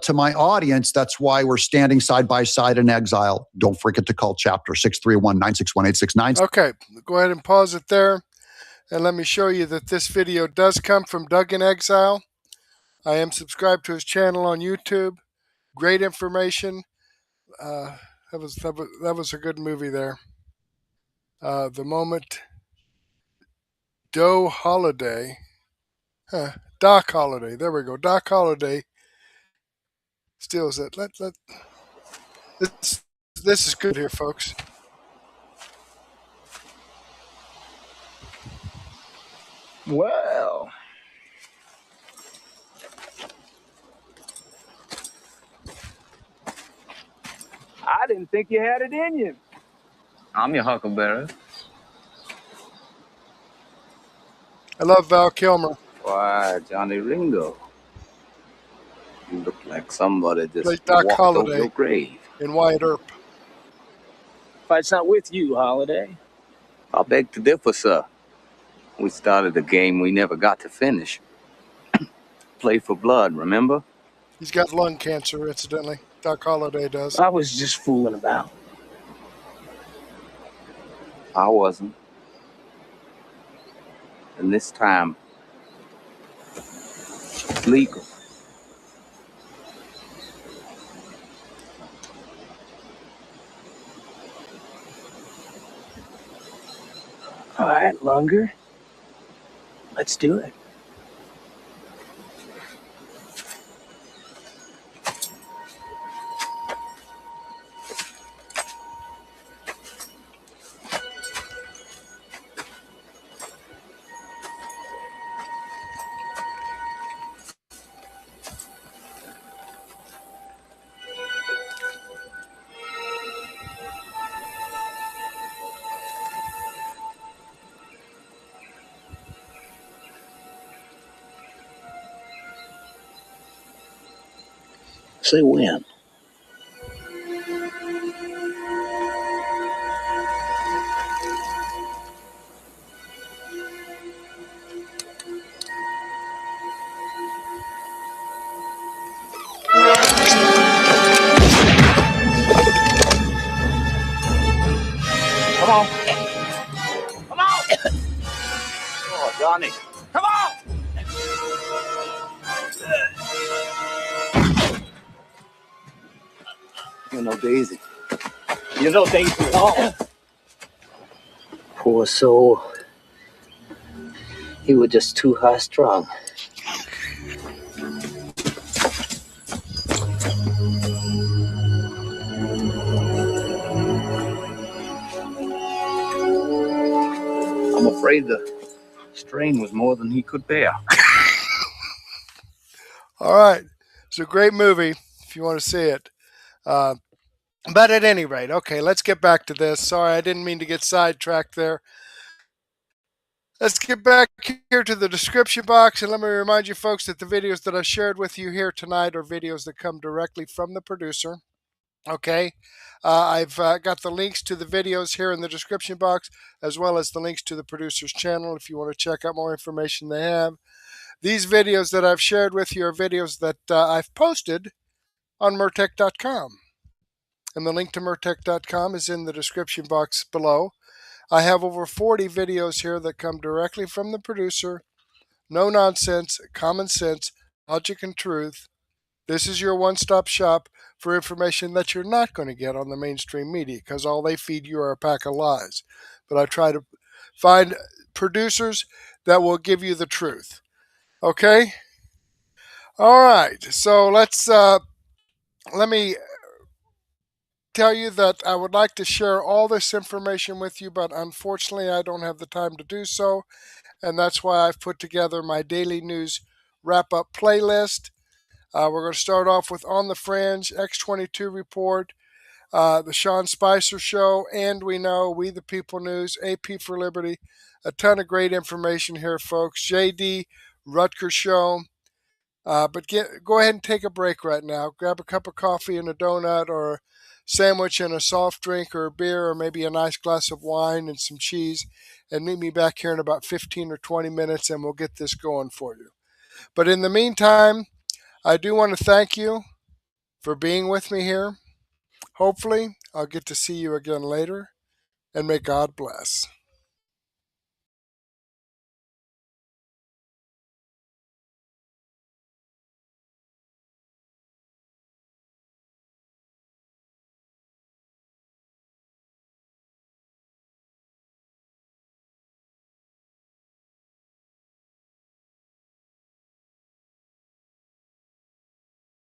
to my audience, that's why we're standing side by side in Exile. Don't forget to call chapter 631-961-869. Okay, go ahead and pause it there. And let me show you that this video does come from Doug in Exile. I am subscribed to his channel on YouTube. Great information. That was a good movie there. The moment Doe Holiday, Doc Holiday. There we go. Doc Holiday steals it. This is good here, folks. Well, I didn't think you had it in you. I'm your huckleberry. I love Val Kilmer. Why, Johnny Ringo. You look like somebody just Plays Doc walked over Holiday your grave. in Wyatt Earp. Fight's not with you, Holiday. I beg to differ, sir. We started a game we never got to finish. Play for blood, remember? He's got lung cancer, incidentally. Doc Holiday does. I was just fooling about. I wasn't. And this time, it's legal. All right, Lunger. Let's do it. Say when. Come on. Come on. Oh, Johnny. Come on. You know Daisy. You know Daisy at all. Poor soul. He was just too high strung. I'm afraid the strain was more than he could bear. All right. It's a great movie if you want to see it. But at any rate, okay, let's get back to this. Sorry, I didn't mean to get sidetracked there. Let's get back here to the description box, and let me remind you folks that the videos that I shared with you here tonight are videos that come directly from the producer. Okay, I've got the links to the videos here in the description box, as well as the links to the producer's channel if you want to check out more information they have. These videos that I've shared with you are videos that I've posted on Murtech.com. And the link to Murtech.com is in the description box below. I have over 40 videos here that come directly from the producer. No nonsense, common sense, logic, and truth. This is your one-stop shop for information that you're not going to get on the mainstream media, because all they feed you are a pack of lies. But I try to find producers that will give you the truth. Okay? All right. So let me tell you that I would like to share all this information with you, but unfortunately I don't have the time to do so, and that's why I've put together my daily news wrap-up playlist. We're going to start off with On the Fringe, X22 Report, the Sean Spicer Show, and We Know, We the People News, AP for Liberty. A ton of great information here, folks. JD Rutger Show. But go ahead and take a break right now. Grab a cup of coffee and a donut or sandwich and a soft drink or a beer or maybe a nice glass of wine and some cheese, and meet me back here in about 15 or 20 minutes and we'll get this going for you. But in the meantime, I do want to thank you for being with me here. Hopefully, I'll get to see you again later, and may God bless.